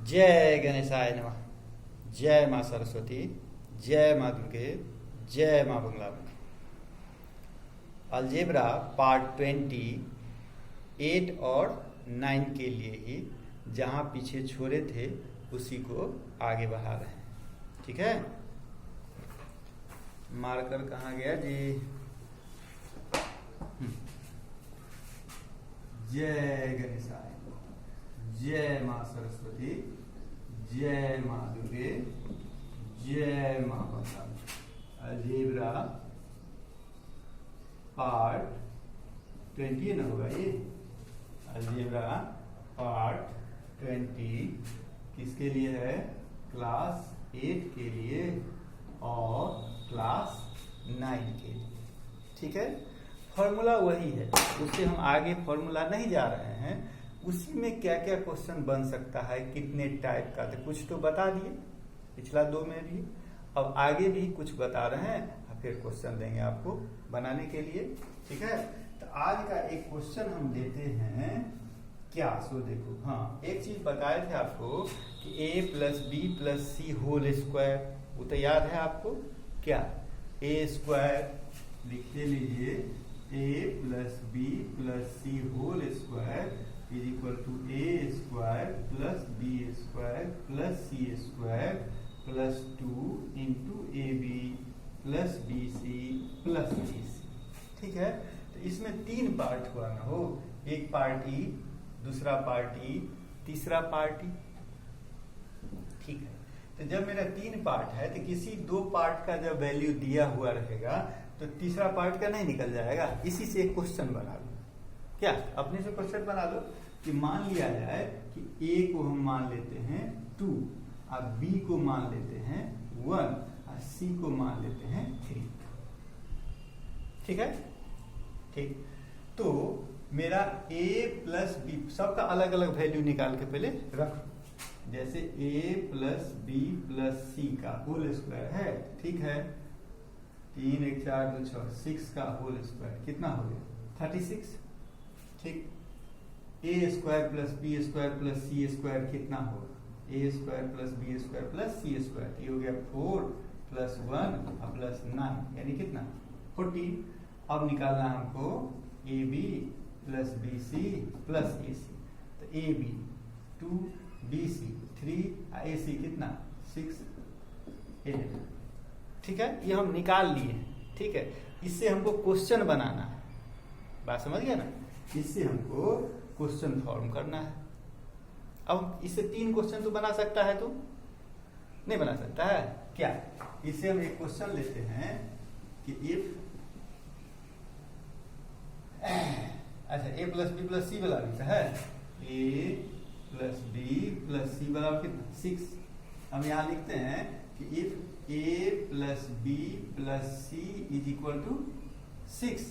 जय गणेशाय नमः। जय माँ सरस्वती, जय माँ दुर्गे, जय माँ बंगला। अलजेब्रा पार्ट 28 और 9 के लिए ही जहाँ पीछे छोड़े थे उसी को आगे बढ़ा रहे हैं। ठीक है, मार्कर कहाँ गया जी? जय गणेशाय, जय माँ सरस्वती, जय माँ दुर्गे, जय माँ बंगला। अलजेब्रा पार्ट 20 ना होगा ये। अलजेब्रा पार्ट 20 किसके लिए है? क्लास 8 के लिए और क्लास 9 के लिए। ठीक है, फॉर्मूला वही है, उससे हम आगे फॉर्मूला नहीं जा रहे हैं। उसी में क्या क्या क्वेश्चन बन सकता है, कितने टाइप का, तो कुछ तो बता दिए पिछला 2 में भी, अब आगे भी कुछ बता रहे हैं, फिर क्वेश्चन देंगे आपको बनाने के लिए। ठीक है, तो आज का एक क्वेश्चन हम लेते हैं क्या? सो देखो, हाँ एक चीज बताए थे आपको कि a plus B plus C whole square, वो तो याद है आपको क्या? ए स्क्वायर लिखते लीजिए, a plus B plus C whole square is equal to A square plus B square plus C square plus 2 into A B plus B C plus C C. ठीक है, तो इसमें 3 पार्ट हुआ ना हो, एक पार्टी, दूसरा पार्टी, तीसरा पार्टी। ठीक है, तो जब मेरा 3 पार्ट है तो किसी 2 पार्ट का जब वैल्यू दिया हुआ रहेगा तो तीसरा पार्ट का नहीं निकल जाएगा। इसी से एक क्वेश्चन बना लो। क्या अपने से क्वेश्चन बना लो कि मान लिया जाए कि a को हम मान लेते हैं 2 और b को मान लेते हैं 1 और c को मान लेते हैं 3। ठीक है, ठीक, तो मेरा a प्लस बी सबका अलग अलग वैल्यू निकाल के पहले रख। जैसे a प्लस बी प्लस सी का होल स्क्वायर है, ठीक है, 3 1 4 2 6 6 का होल स्क्वायर कितना हो गया? 36। ठीक, A square plus B square plus C square कितना होगा? A square plus B square plus C square, ये हो गया 4 प्लस 1 और प्लस 9, यानी कितना? 40। अब निकालना हमको A B plus B C plus A C, तो ए बी 2 बी सी 3 ए सी कितना? 6 11। ठीक है, ये हम निकाल लिए। ठीक है, इससे हमको क्वेश्चन बनाना है, बात समझ गया ना? इससे हमको क्वेश्चन फॉर्म करना है। अब इससे 3 क्वेश्चन तो बना सकता है, तू नहीं बना सकता है क्या? इससे हम एक क्वेश्चन लेते हैं कि इफ, अच्छा a plus B plus C वाला लिखा है, a plus B plus C वाला कितना? 6। हम यहाँ लिखते हैं कि if a plus B plus C is equal to 6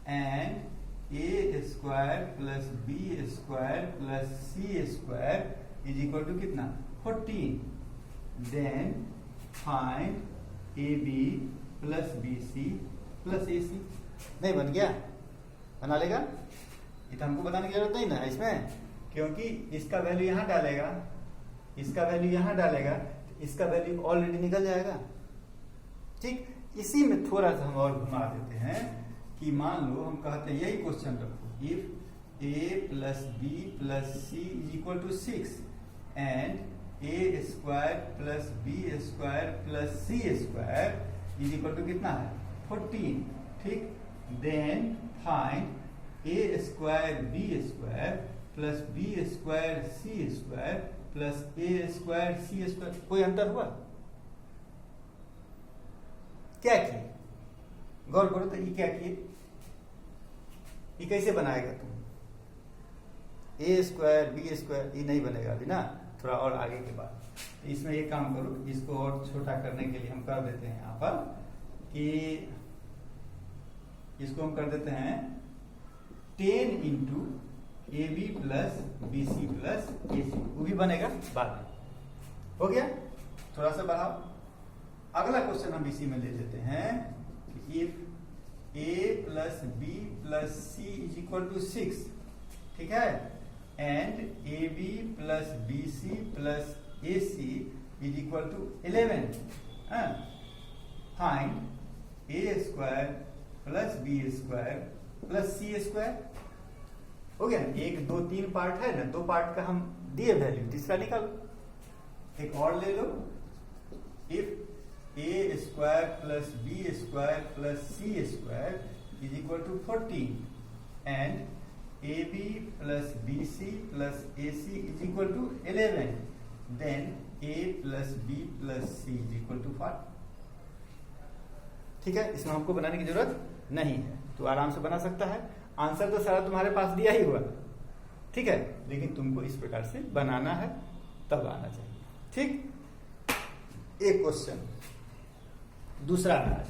and A square plus B square plus C square is equal to कितना? 14, then find A B plus B C plus A C. नहीं बन गया? बना लेगा? ये तो हमको बताने की जरूरत नहीं ना इसमें, क्योंकि इसका वैल्यू यहाँ डालेगा, इसका वैल्यू यहाँ डालेगा, तो इसका वैल्यू ऑलरेडी निकल जाएगा। ठीक, इसी में थोड़ा सा हम और घुमा देते हैं कि मान लो हम कहते हैं यही क्वेश्चन रखो, if a plus B plus C is equal to 6 and A square plus B square plus C square is equal to कितना है? 14। ठीक, then find A square B square plus B square C square plus A square C square. कोई अंतर हुआ? क्या किए? गौर करो तो ये क्या किए? ये कैसे बनाएगा तुम? ए स्क्वायर बी स्क्वायर ये नहीं बनेगा अभी ना, थोड़ा और आगे के बाद। तो इसमें एक काम करो, इसको और छोटा करने के लिए हम कर देते हैं यहाँ पर कि इसको हम कर देते हैं 10 into A B plus B C plus A C, वो भी बनेगा बाद में। हो गया? थोड़ा सा बढ़ाओ। अगला क्वेश्चन हम इसी में ले लेते हैं कि if a plus B plus C is equal to 6, ठीक है, and AB plus BC plus AC is equal to 11. Find A square plus B square plus C square. हो गया ना? 1 2 3 पार्ट है ना, 2 पार्ट का हम दिए वैल्यू, तीसरा निकालो। एक और ले लो, if A square plus B square plus C square is equal to 14 and AB plus BC plus AC is equal to 11, then A plus B plus C is equal to 5. ठीक है, इसमें हमको बनाने की जरूरत नहीं है, तो आराम से बना सकता है। आंसर तो सारा तुम्हारे पास दिया ही हुआ, ठीक है, लेकिन तुमको इस प्रकार से बनाना है, तब आना चाहिए। ठीक, एक क्वेश्चन दूसरा है,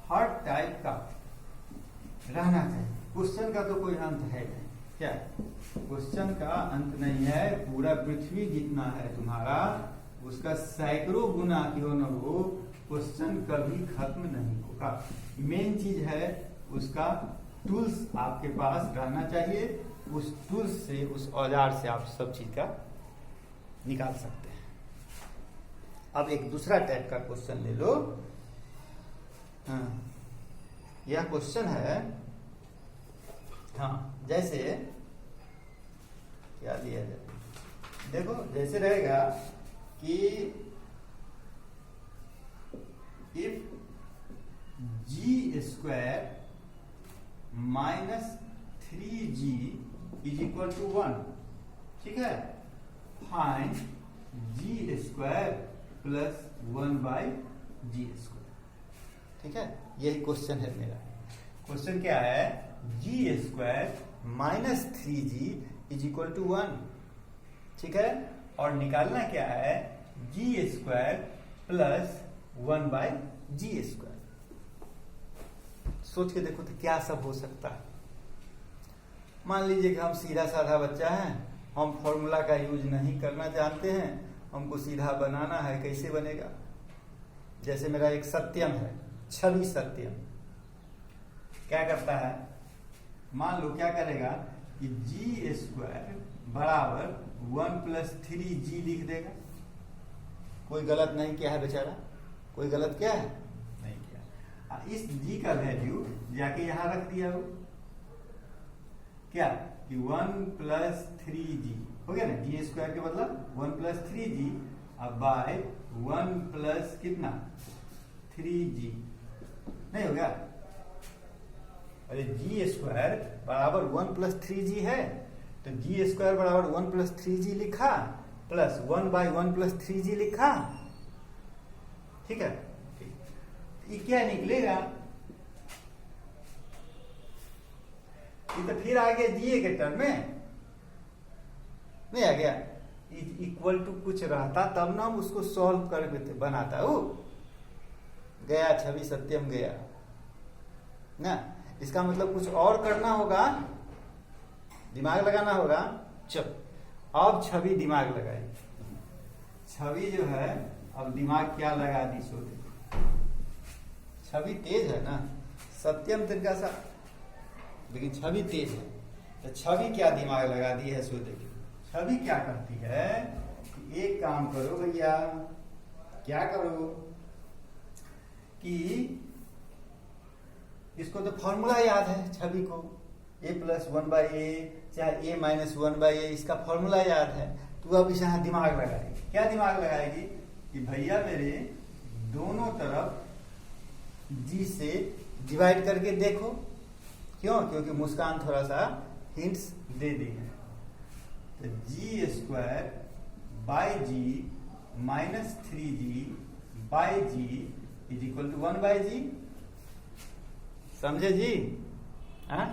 हर टाइप का रहना चाहिए। क्वेश्चन का तो कोई अंत है नहीं, क्या क्वेश्चन का अंत नहीं है। पूरा पृथ्वी जितना है तुम्हारा, उसका सैकड़ों गुना क्यों न हो, क्वेश्चन कभी खत्म नहीं होगा। मेन चीज है उसका टूल्स आपके पास रहना चाहिए, उस टूल्स से, उस औजार से आप सब चीज का निकाल सकते हैं। अब एक दूसरा टाइप का क्वेश्चन ले लो। हाँ, यह क्वेश्चन है, हाँ, जैसे क्या दिया जाए, देखो जैसे रहेगा कि if G square minus 3g is equal to 1, ठीक है, find ji square plus 1 by G square. ठीक है, यही क्वेश्चन है मेरा। क्वेश्चन क्या है, G square minus 3g is equal to 1, ठीक है, और निकालना क्या है, G square plus 1 by G square. सोच के देखो तो क्या सब हो सकता है। मान लीजिए कि हम सीधा साधा बच्चा है, हम फॉर्मूला का यूज नहीं करना जानते हैं, हमको सीधा बनाना है। कैसे बनेगा, जैसे मेरा एक सत्यम है, छवि सत्यम क्या करता है, मान लो क्या करेगा कि जी स्क्वायर बराबर 1 प्लस 3g लिख देगा। कोई गलत नहीं किया है बेचारा, कोई गलत किया है नहीं किया। इस g का वैल्यू जाके यहां रख दिया हो, क्या कि 1 प्लस 3g हो गया ना, जी स्क्वायर के मतलब 1 प्लस 3g, अब बाय 1 प्लस कितना 3g नहीं हो गया। अरे जी स्क्वायर बराबर 1 प्लस 3g है, तो जी स्क्वायर बराबर 1 प्लस 3g लिखा, प्लस 1 बाई 1 प्लस 3g लिखा, ठीक है। ये क्या निकलेगा, ये तो फिर आ गया जी के टर्म में, नहीं आ गया, इक्वल टू कुछ रहता तब ना हम उसको सॉल्व करके बनाता। वो गया, छवि सत्यम गया ना, इसका मतलब कुछ और करना होगा, दिमाग लगाना होगा। चल अब छवि दिमाग लगाई, छवि जो है अब दिमाग क्या लगा दी, सो देखो, छवि तेज है ना, सत्यम तिनका सा, लेकिन छवि तेज है, तो छवि क्या दिमाग लगा दी है, सो देखो। छवि क्या करती है कि एक काम करो भैया, क्या करो कि इसको तो फॉर्मूला याद है छवि को, a प्लस 1 बाई ए चाहे a माइनस 1 बाई ए, इसका फॉर्मूला याद है। तो अब इस यहाँ दिमाग लगाएगी, क्या दिमाग लगाएगी कि भैया मेरे दोनों तरफ g से डिवाइड करके देखो। क्यों, क्योंकि मुस्कान थोड़ा सा हिंट्स दे दी है। तो जी square by G minus 3g by G is equal to 1 by G, समझे जी। हाँ,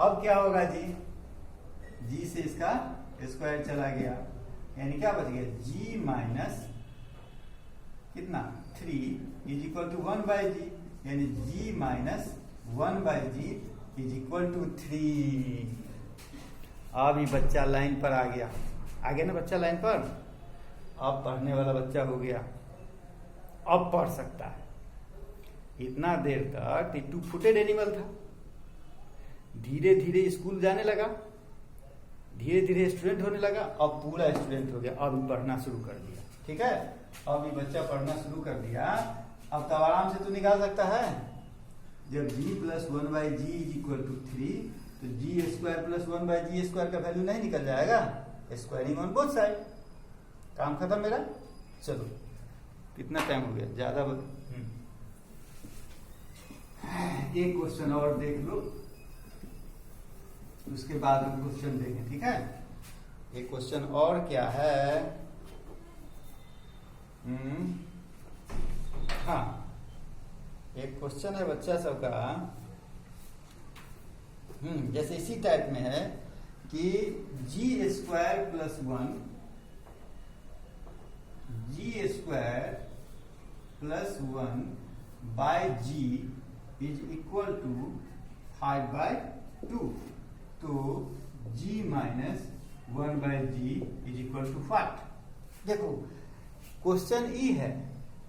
अब क्या होगा जी से इसका स्क्वायर चला गया, यानी क्या बच गया, जी माइनस कितना 3 is equal to 1 by G, यानी G minus 1 by G is equal to 3। अब ये बच्चा लाइन पर आ गया ना बच्चा लाइन पर, अब पढ़ने वाला बच्चा हो गया, अब पढ़ सकता है। इतना देर तक टिट्टू फुटेड एनिमल था, धीरे धीरे स्कूल जाने लगा, धीरे धीरे स्टूडेंट होने लगा, अब पूरा स्टूडेंट हो गया, अब पढ़ना शुरू कर दिया। ठीक है, अब ये बच्चा पढ़ना शुरू कर दिया। अब तब आराम से तू निकाल सकता है, जब g plus 1/g is equal to 3, तो जी स्क्वायर प्लस 1/g स्क्वायर का वैल्यू नहीं निकल जाएगा, स्क्वायरिंग ऑन बोथ साइड। काम खत्म मेरा। चलो कितना टाइम हो गया, ज्यादा एक क्वेश्चन और देख लो, उसके बाद हम क्वेश्चन देखें। ठीक है, एक क्वेश्चन और क्या है, हाँ एक क्वेश्चन है बच्चा सबका, जैसे इसी टाइप में है कि G square plus 1 G square plus 1 by G is equal to 5/2, तो g minus 1/g is equal to 5। देखो क्वेश्चन ई है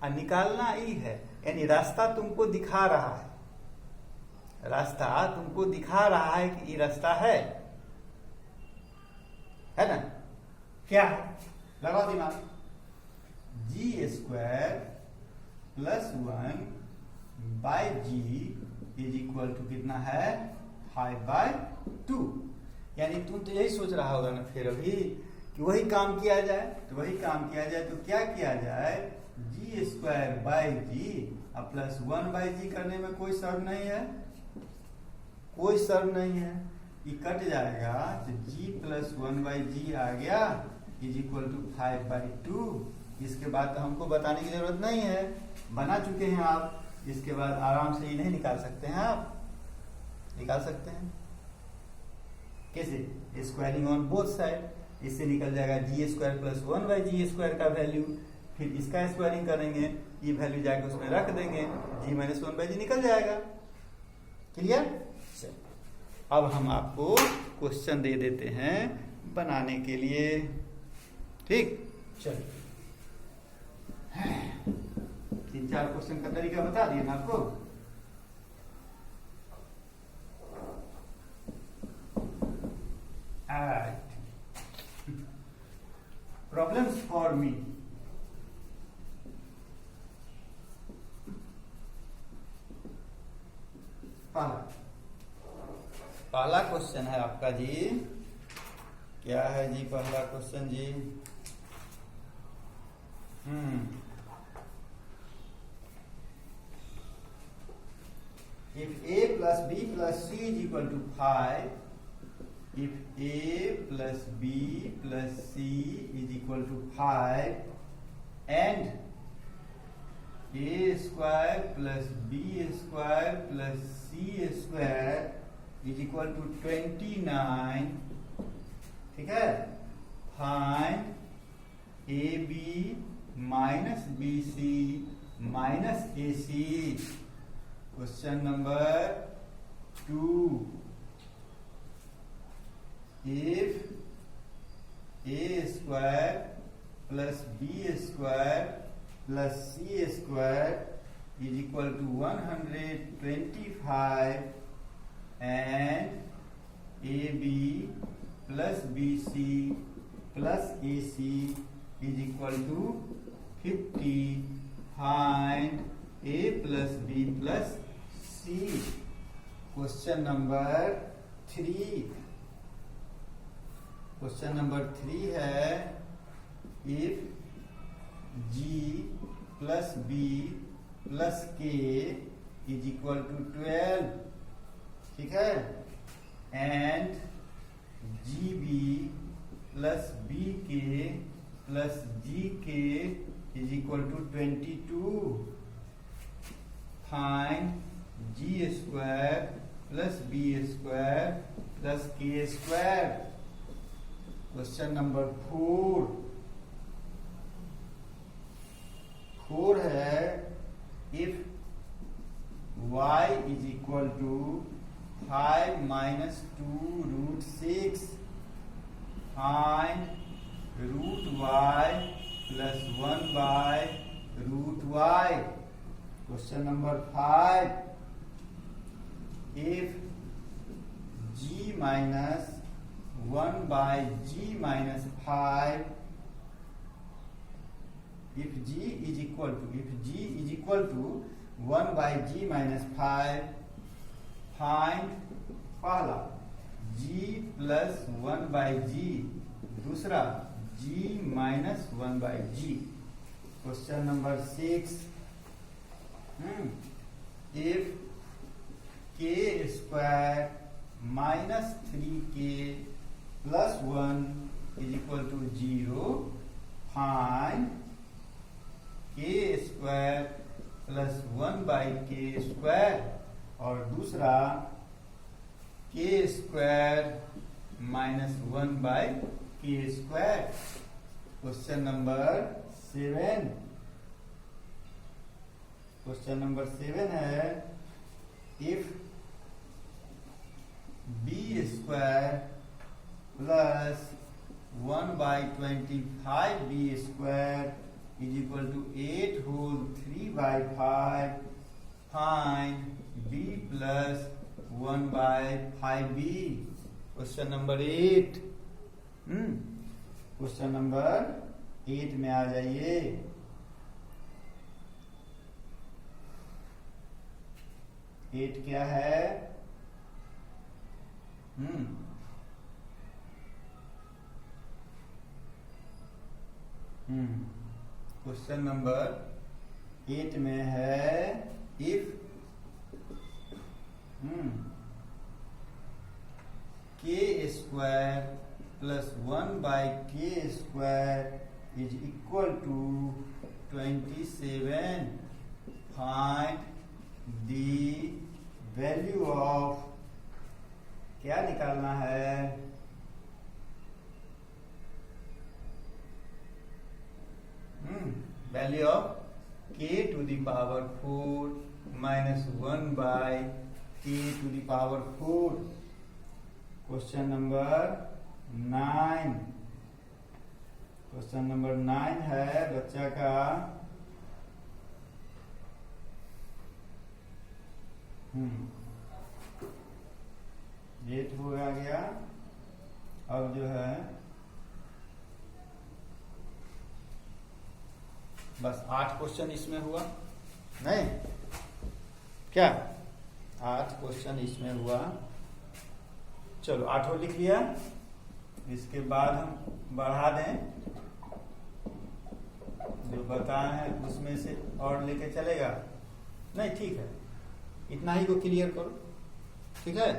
और निकालना ई है, यानी रास्ता तुमको दिखा रहा है, रास्ता तुमको दिखा रहा है कि ये रास्ता है ना? क्या है, लगाओ दिमाग। G square plus 1 by G is equal to कितना है, 5/2। यानी तुम तो यही सोच रहा होगा ना फिर अभी कि वही काम किया जाए, तो वही काम किया जाए तो क्या किया जाए, जी स्क्वायर बाय जी अब प्लस 1/g करने में कोई शर्म नहीं है, कोई शर्म नहीं है, ये कट जाएगा तो g प्लस 1/g आ गया इज इक्वल टू 5/2। इसके बाद तो हमको बताने की जरूरत नहीं है, बना चुके हैं आप, इसके बाद आराम से ही नहीं निकाल सकते हैं, आप निकाल सकते हैं। कैसे, स्क्वायरिंग ऑन बोथ साइड, इससे निकल जाएगा जी स्क्वायर प्लस 1/g स्क्वायर का वैल्यू, फिर इसका स्क्वायरिंग करेंगे, ये वैल्यू जाके उसमें रख देंगे, g माइनस 1/g निकल जाएगा। क्लियर? अब हम आपको क्वेश्चन दे देते हैं बनाने के लिए। ठीक, चलिए 3-4 क्वेश्चन का तरीका बता दिया ना आपको। Problems for me. पहला क्वेश्चन है आपका जी, क्या है जी पहला क्वेश्चन जी, if a plus b plus c is equal to 5, if a plus b plus c is equal to 5 and a square plus b square plus c square is equal to 29, ठीक है, find A b minus b c minus a c. Question number 2, if a square plus B square plus C square is equal to 125 and AB plus BC plus AC is equal to 50, find A plus B plus C। Question number 3, question number 3 है if G plus B plus K is equal to 12, ठीक है, and g b plus b k plus g k is equal to 22, find ji square plus B square plus k square. Question number 4 है if y is equal to 5 minus 2 root 6, find root y plus 1 by root y। Question number 5, if g minus 1 by g minus 5, if g is equal to 1 by g minus 5, find पहला g plus 1 by g, दूसरा g minus 1 by g। Question number 6, if k square minus 3k plus 1 is equal to 0, find k square plus 1 by k square, और दूसरा k square minus 1 by k square। Question number 7, question number 7 है if b square plus 1 by 25b square is equal to 8 whole 3 by 5, find b plus 1 by 5b। Question number 8, question number 8 में आ जाइए। Eight क्या है? Question number 8 में है if k square plus 1 by k square is equal to 27, find the value of, क्या निकालना है? Value of k to the power 4 minus 1 by k to the power 4। Question number 9, question number 9 है बच्चा का late हो गया। अब जो है बस 8 क्वेश्चन इसमें हुआ, नहीं क्या 8 क्वेश्चन इसमें हुआ। चलो 8 लिख लिया, इसके बाद हम बढ़ा दें, जो बताए हैं उसमें से और लेके चलेगा नहीं? ठीक है, इतना ही को क्लियर करो, ठीक है,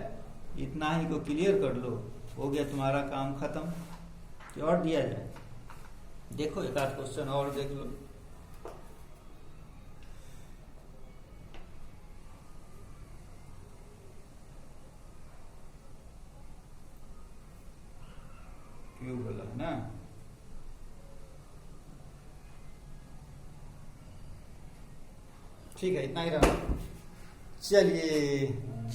इतना ही को क्लियर कर लो, हो गया तुम्हारा काम खत्म। कि और दिया जाए, देखो एक आध क्वेश्चन और देख लो। क्यों बोला ना? ठीक है, इतना ही रहा। चलिए,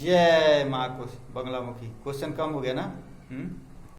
जय माँ को बंगला मुखी। क्वेश्चन कम हो गया ना?